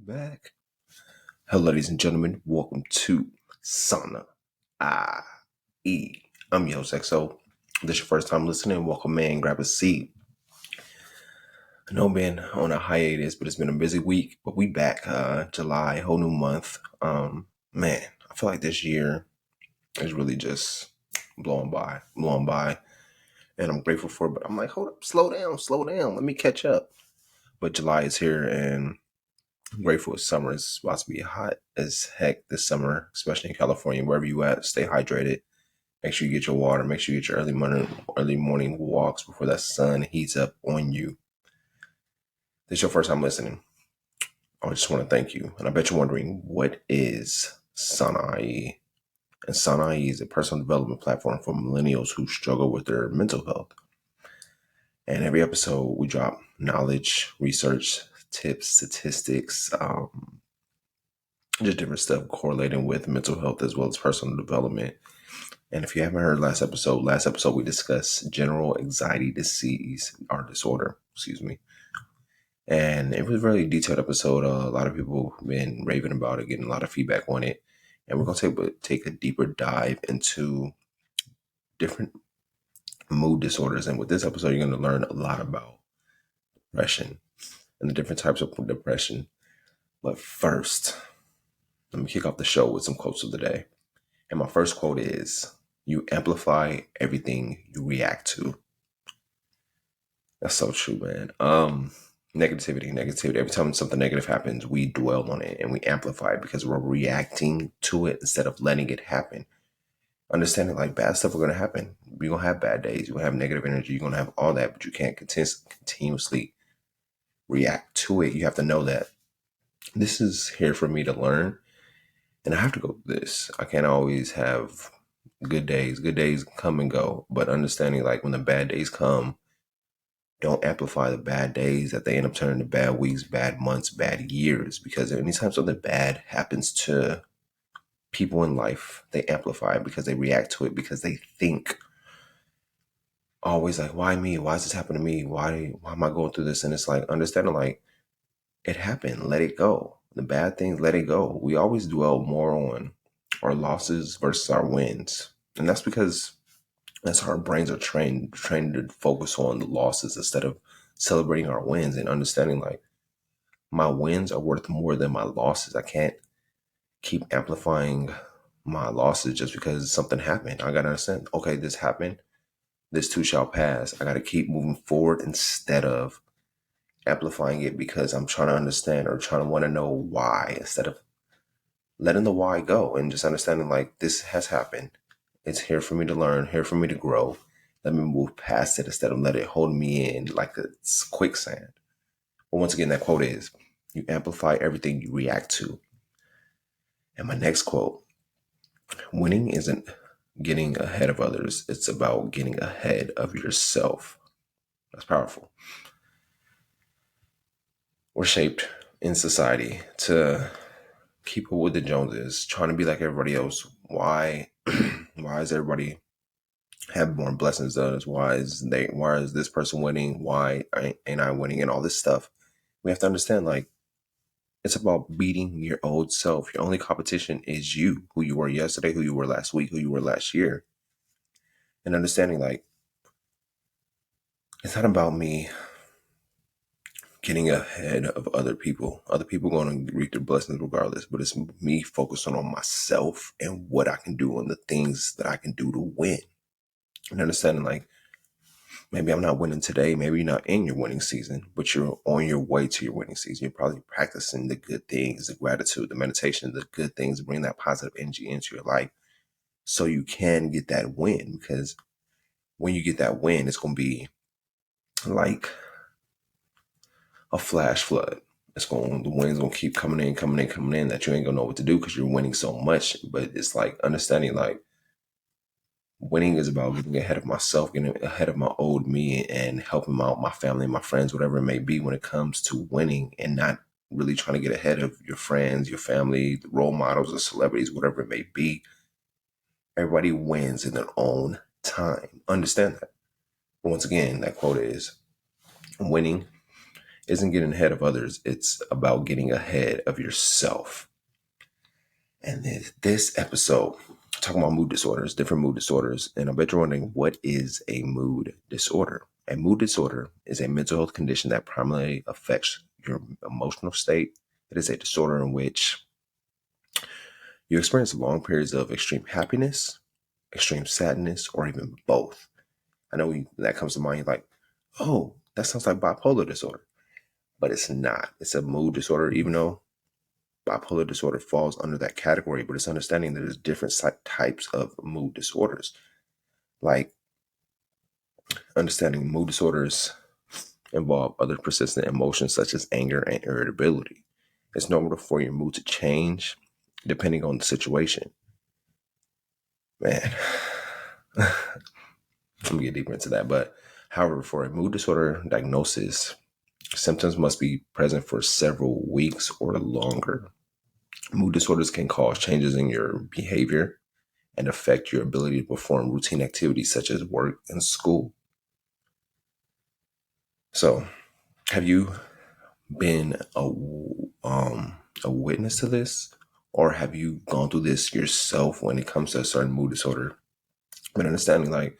back. Hello, ladies and gentlemen. Welcome to Sauna IE. I'm your host, XO. If this is your first time listening, welcome in, grab a seat. I know I've been on a hiatus, but it's been a busy week. But we back, July, whole new month. Man, I feel like this year is really just blowing by. And I'm grateful for it, but I'm like, hold up, slow down, let me catch up. But July is here, and I'm grateful it's summer. It's about to be hot as heck this summer, especially in California. Wherever you at, stay hydrated. Make sure you get your water. Make sure you get your early morning walks before that sun heats up on you. This is your first time listening. I just want to thank you. And I bet you're wondering, what is Sanai? And Sanai is a personal development platform for millennials who struggle with their mental health. And every episode, we drop knowledge, research, tips, statistics, just different stuff correlating with mental health as well as personal development. And if you haven't heard last episode we discussed general anxiety disorder. And it was a really detailed episode. A lot of people have been raving about it, getting a lot of feedback on it. And we're going to take a deeper dive into different mood disorders. And with this episode, you're going to learn a lot about depression and the different types of depression. But first, let me kick off the show with some quotes of the day. And my first quote is, "You amplify everything you react to." That's so true, man. Negativity. Every time something negative happens, we dwell on it and we amplify it because we're reacting to it instead of letting it happen. Understanding like bad stuff are going to happen. You're going to have bad days. You're going to have negative energy. You're going to have all that, but you can't continuously react to it. You have to know that this is here for me to learn. And I have to go through this. I can't always have good days. Good days come and go. But understanding like when the bad days come, don't amplify the bad days that they end up turning to bad weeks, bad months, bad years. Because anytime something bad happens to people in life, they amplify it because they react to it because they think always like, why me? Why is this happening to me? Why am I going through this? And it's like understanding like it happened. Let it go. The bad things, let it go. We always dwell more on our losses versus our wins. And that's because that's how our brains are trained to focus on the losses instead of celebrating our wins and understanding like my wins are worth more than my losses. I can't keep amplifying my losses just because something happened. I got to understand, okay, this happened. This too shall pass. I got to keep moving forward instead of amplifying it because I'm trying to understand or trying to want to know why instead of letting the why go and just understanding like this has happened. It's here for me to learn, here for me to grow. Let me move past it instead of let it hold me in like it's quicksand. But once again, that quote is, you amplify everything you react to. And my next quote, winning isn't getting ahead of others. It's about getting ahead of yourself. That's powerful. We're shaped in society to keep up with the Joneses, trying to be like everybody else. Why is everybody have more blessings than us? Why is this person winning? Why ain't I winning? And all this stuff. We have to understand like it's about beating your old self. Your only competition is you, who you were yesterday, who you were last week, who you were last year. And understanding like it's not about me getting ahead of other people. Other people going to reap their blessings regardless, but it's me focusing on myself and what I can do and the things that I can do to win. And understanding like maybe I'm not winning today, maybe you're not in your winning season, but you're on your way to your winning season. You're probably practicing the good things, the gratitude, the meditation, the good things, bring that positive energy into your life so you can get that win. Because when you get that win, it's going to be like a flash flood. The wind's gonna keep coming in that you ain't gonna know what to do because you're winning so much. But it's like understanding like winning is about getting ahead of myself, getting ahead of my old me and helping out my family, my friends, whatever it may be when it comes to winning and not really trying to get ahead of your friends, your family, the role models, the celebrities, whatever it may be. Everybody wins in their own time. Understand that. But once again, that quote is winning isn't getting ahead of others. It's about getting ahead of yourself. And then this episode, talking about mood disorders, different mood disorders. And I bet you're wondering, what is a mood disorder? A mood disorder is a mental health condition that primarily affects your emotional state. It is a disorder in which you experience long periods of extreme happiness, extreme sadness, or even both. I know that comes to mind, you're like, oh, that sounds like bipolar disorder. But it's not. It's a mood disorder, even though bipolar disorder falls under that category. But it's understanding that there's different types of mood disorders. Like understanding mood disorders involve other persistent emotions such as anger and irritability. It's normal for your mood to change depending on the situation. Man, I'm gonna get deeper into that. But however, for a mood disorder diagnosis, symptoms must be present for several weeks or longer. Mood disorders can cause changes in your behavior and affect your ability to perform routine activities such as work and school. So, have you been a witness to this, or have you gone through this yourself when it comes to a certain mood disorder? But understanding, like,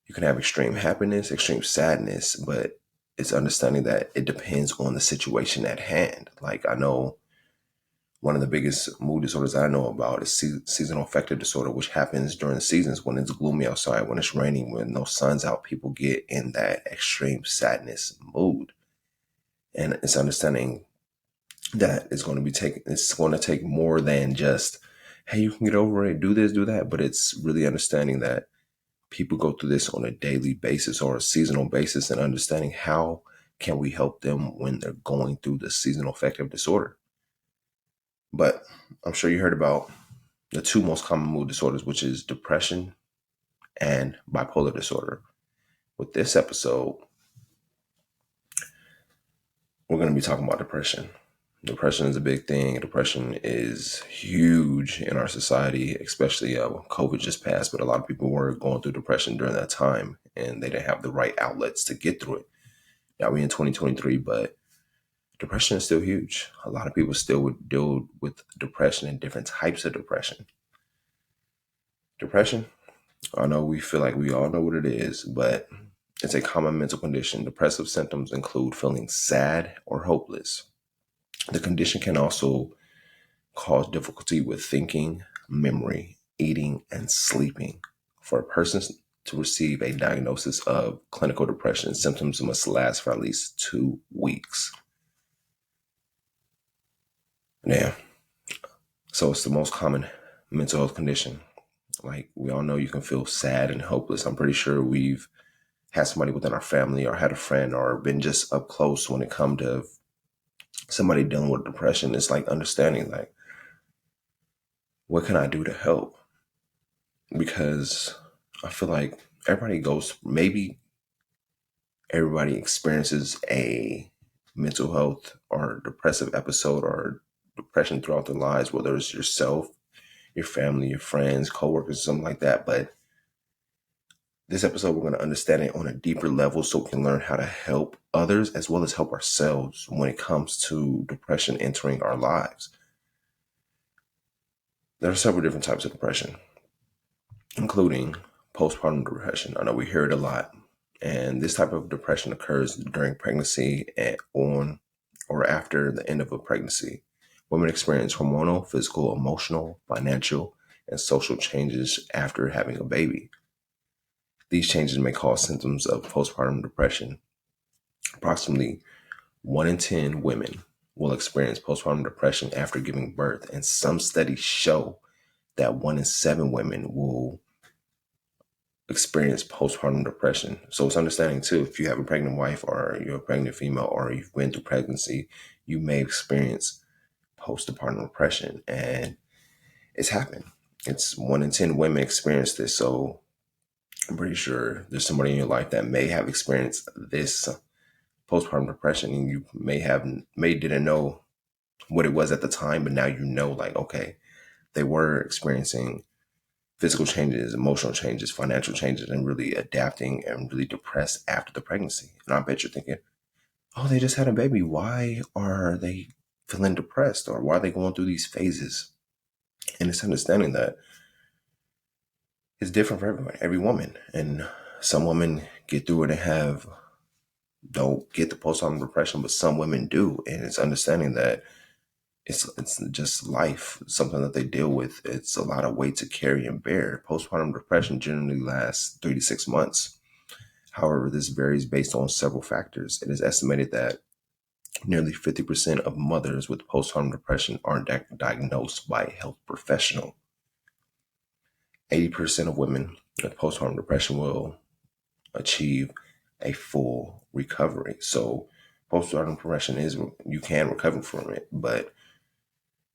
you can have extreme happiness, extreme sadness, but it's understanding that it depends on the situation at hand. Like, I know one of the biggest mood disorders I know about is seasonal affective disorder, which happens during the seasons when it's gloomy outside, when it's raining, when no sun's out. People get in that extreme sadness mood. And it's understanding that it's going to take more than just, hey, you can get over it, do this, do that. But it's really understanding that people go through this on a daily basis or a seasonal basis, and understanding how can we help them when they're going through the seasonal affective disorder. But I'm sure you heard about the two most common mood disorders, which is depression and bipolar disorder. With this episode, we're going to be talking about depression. Depression is a big thing. Depression is huge in our society, especially COVID just passed, but a lot of people were going through depression during that time and they didn't have the right outlets to get through it. Now we're in 2023, but depression is still huge. A lot of people still would deal with depression and different types of depression. Depression, I know we feel like we all know what it is, but it's a common mental condition. Depressive symptoms include feeling sad or hopeless. The condition can also cause difficulty with thinking, memory, eating, and sleeping. For a person to receive a diagnosis of clinical depression, symptoms must last for at least 2 weeks. Yeah. So it's the most common mental health condition. Like, we all know you can feel sad and hopeless. I'm pretty sure we've had somebody within our family or had a friend or been just up close when it comes to somebody dealing with depression. It's like understanding, like, what can I do to help? Because I feel like maybe everybody experiences a mental health or depressive episode or depression throughout their lives, whether it's yourself, your family, your friends, coworkers, something like that. But this episode, we're going to understand it on a deeper level so we can learn how to help others as well as help ourselves when it comes to depression entering our lives. There are several different types of depression, including postpartum depression. I know we hear it a lot. And this type of depression occurs during pregnancy and on or after the end of a pregnancy. Women experience hormonal, physical, emotional, financial, and social changes after having a baby. These changes may cause symptoms of postpartum depression. Approximately 1 in 10 women will experience postpartum depression after giving birth, and some studies show that 1 in 7 women will experience postpartum depression. So it's understanding too, if you have a pregnant wife or you're a pregnant female or you've been through pregnancy, you may experience postpartum depression, and it's happened. It's 1 in 10 women experience this. So I'm pretty sure there's somebody in your life that may have experienced this postpartum depression, and you may didn't know what it was at the time, but now you know, like, okay, they were experiencing physical changes, emotional changes, financial changes, and really adapting and really depressed after the pregnancy. And I bet you're thinking, oh, they just had a baby. Why are they feeling depressed, or why are they going through these phases? And it's understanding that it's different for everyone, every woman. And some women get through it and don't get the postpartum depression, but some women do. And it's understanding that it's just life, something that they deal with. It's a lot of weight to carry and bear. Postpartum depression generally lasts 3 to 6 months. However, this varies based on several factors. It is estimated that nearly 50% of mothers with postpartum depression aren't diagnosed by a health professional. 80% of women with postpartum depression will achieve a full recovery. So postpartum depression is, you can recover from it, but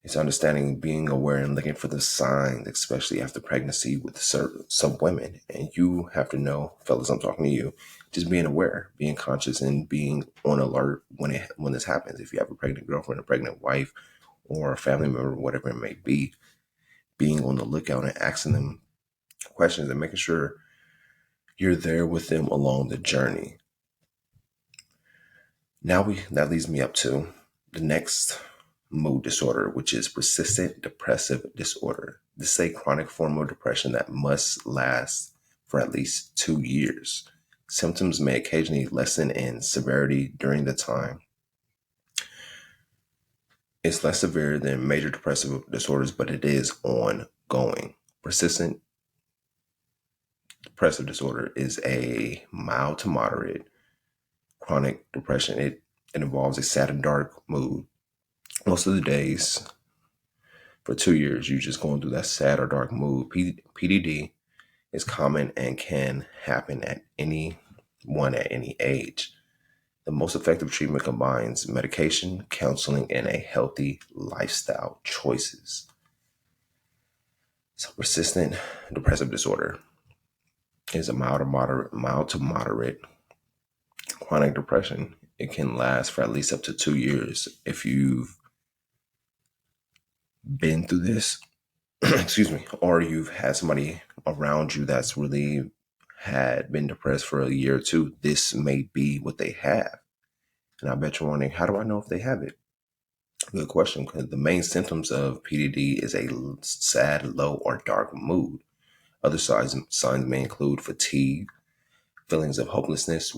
it's understanding, being aware and looking for the signs, especially after pregnancy with some women. And you have to know, fellas, I'm talking to you, just being aware, being conscious, and being on alert when this happens. If you have a pregnant girlfriend, a pregnant wife, or a family member, whatever it may be, being on the lookout and asking them questions and making sure you're there with them along the journey. That leads me up to the next mood disorder, which is persistent depressive disorder. This is a chronic form of depression that must last for at least 2 years. Symptoms may occasionally lessen in severity during the time. It's less severe than major depressive disorders, but it is ongoing. Persistent depressive disorder is a mild to moderate chronic depression. It involves a sad and dark mood. Most of the days for 2 years, you're just going through that sad or dark mood. PDD is common and can happen at anyone at any age. The most effective treatment combines medication, counseling, and a healthy lifestyle choices. So persistent depressive disorder is a mild to moderate chronic depression. It can last for at least up to 2 years. If you've been through this, excuse me, or you've had somebody around you that's really had been depressed for a year or two, this may be what they have. And I bet you're wondering, how do I know if they have it? Good question, because the main symptoms of PDD is a sad, low, or dark mood. Other signs may include fatigue, feelings of hopelessness,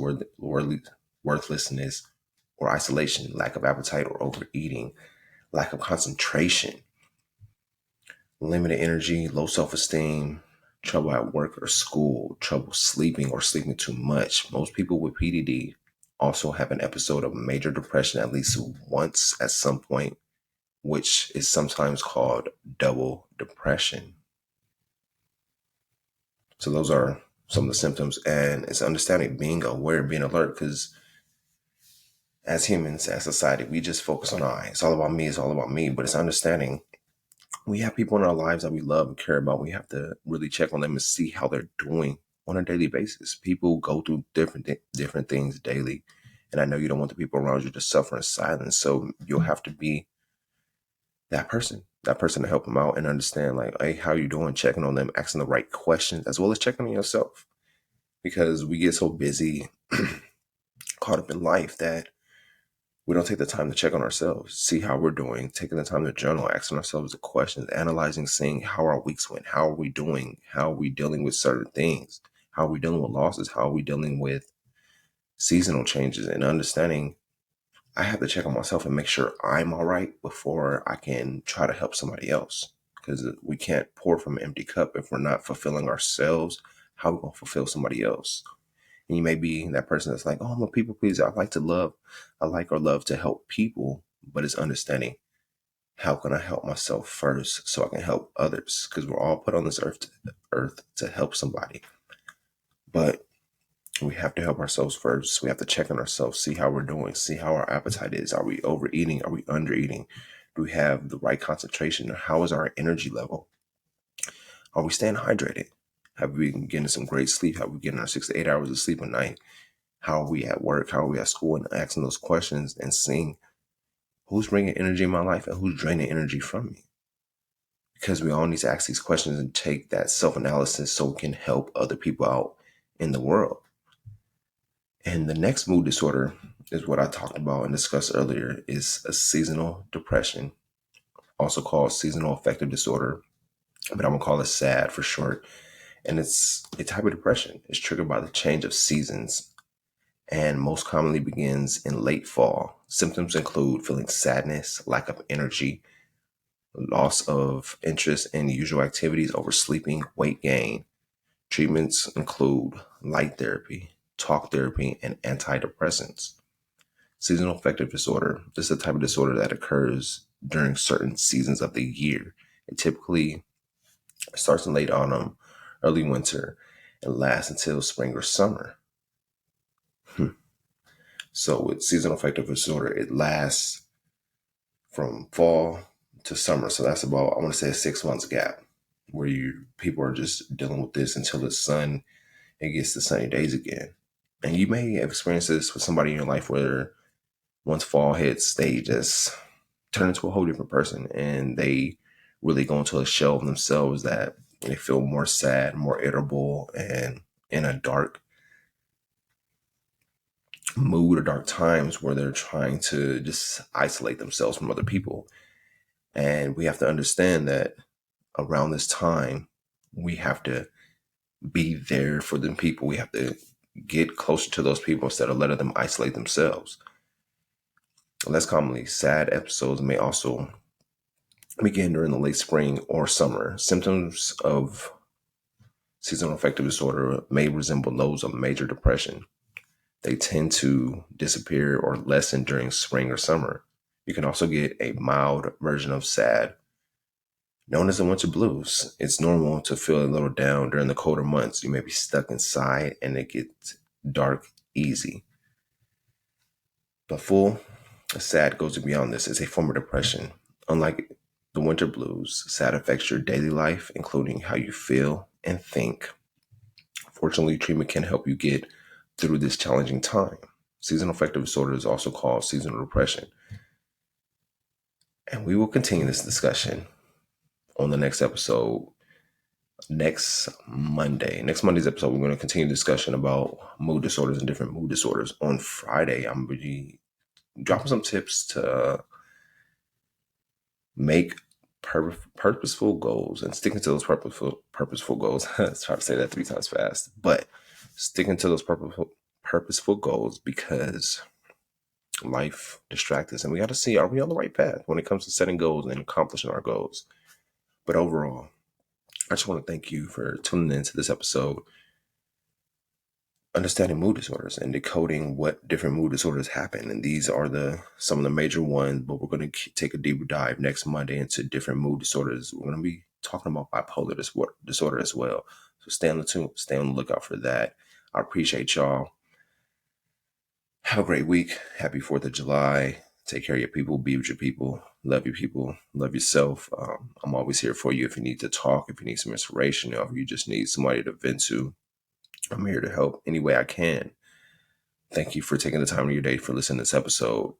worthlessness, or isolation, lack of appetite or overeating, lack of concentration, limited energy, low self-esteem, trouble at work or school, trouble sleeping or sleeping too much. Most people with PDD also have an episode of major depression at least once at some point, which is sometimes called double depression. So those are some of the symptoms, and it's understanding, being aware, being alert, because as humans, as society, we just focus on, it's all about me, it's all about me, but it's understanding we have people in our lives that we love and care about. We have to really check on them and see how they're doing on a daily basis. People go through different things daily, and I know you don't want the people around you to suffer in silence. So you'll have to be that person to help them out and understand, like, hey, how you doing? Checking on them, asking the right questions, as well as checking on yourself, because we get so busy, caught up in life, that we don't take the time to check on ourselves, see how we're doing, taking the time to journal, asking ourselves the questions, analyzing, seeing how our weeks went, how are we doing, how are we dealing with certain things, how are we dealing with losses, how are we dealing with seasonal changes, and understanding I have to check on myself and make sure I'm all right before I can try to help somebody else. Because we can't pour from an empty cup. If we're not fulfilling ourselves, how are we going to fulfill somebody else? And you may be that person that's like, oh, I'm a people pleaser. I like or love to help people, but it's understanding, how can I help myself first so I can help others? Because we're all put on this earth to help somebody. But we have to help ourselves first. We have to check on ourselves, see how we're doing, see how our appetite is. Are we overeating? Are we undereating? Do we have the right concentration? How is our energy level? Are we staying hydrated? Have we been getting some great sleep? Have we getting our 6 to 8 hours of sleep a night? How are we at work? How are we at school? And asking those questions and seeing who's bringing energy in my life and who's draining energy from me. Because we all need to ask these questions and take that self-analysis so we can help other people out in the world. And the next mood disorder is what I talked about and discussed earlier, is a seasonal depression, also called seasonal affective disorder, but I'm gonna call it SAD for short. And it's a type of depression. It's triggered by the change of seasons and most commonly begins in late fall. Symptoms include feeling sadness, lack of energy, loss of interest in usual activities, oversleeping, weight gain. Treatments include light therapy, talk therapy, and antidepressants. Seasonal affective disorder. This is a type of disorder that occurs during certain seasons of the year. It typically starts in late autumn, early winter, and lasts until spring or summer. So with seasonal affective disorder, it lasts from fall to summer. So that's about, I want to say, a 6 months gap where people are just dealing with this until it gets to sunny days again. And you may have experienced this with somebody in your life where once fall hits, they just turn into a whole different person and they really go into a shell of themselves, that they feel more sad, more irritable, and in a dark mood or dark times where they're trying to just isolate themselves from other people. And we have to understand that around this time, we have to be there for them people. We have to get closer to those people instead of letting them isolate themselves. Less commonly, sad episodes may also begin during the late spring or summer. Symptoms of seasonal affective disorder may resemble those of major depression. They tend to disappear or lessen during spring or summer. You can also get a mild version of SAD, known as the winter blues. It's normal to feel a little down during the colder months. You may be stuck inside and it gets dark easy. But full SAD goes beyond this. It's a form of depression. Unlike the winter blues, SAD affects your daily life, including how you feel and think. Fortunately, treatment can help you get through this challenging time. Seasonal affective disorder is also called seasonal depression. And we will continue this discussion on the next episode, next Monday's episode. We're going to continue discussion about mood disorders and different mood disorders. On Friday, I'm going to be dropping some tips to make purposeful goals and sticking to those purposeful goals. I try to say that 3 times fast, but sticking to those purposeful goals, because life distracts us and we got to see, are we on the right path when it comes to setting goals and accomplishing our goals? But overall, I just want to thank you for tuning into this episode, understanding mood disorders and decoding what different mood disorders happen. And these are some of the major ones, but we're going to take a deeper dive next Monday into different mood disorders. We're going to be talking about bipolar disorder as well. So stay on the lookout for that. I appreciate y'all. Have a great week. Happy 4th of July. Take care of your people. Be with your people. Love your people. Love yourself. I'm always here for you if you need to talk, if you need some inspiration, or if you just need somebody to vent to. I'm here to help any way I can. Thank you for taking the time of your day for listening to this episode.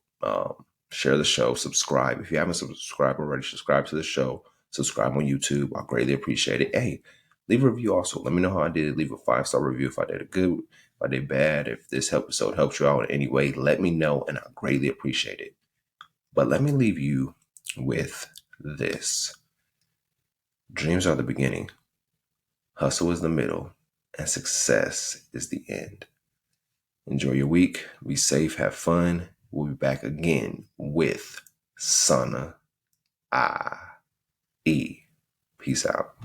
Share the show. Subscribe. If you haven't subscribed already, subscribe to the show. Subscribe on YouTube. I greatly appreciate it. Hey, leave a review also. Let me know how I did. Leave a 5-star review if I did good, if I did bad. If this episode helps you out in any way, let me know, and I greatly appreciate it. But let me leave you with this. Dreams are the beginning. Hustle is the middle. And success is the end. Enjoy your week. Be safe. Have fun. We'll be back again with Sana I E. Peace out.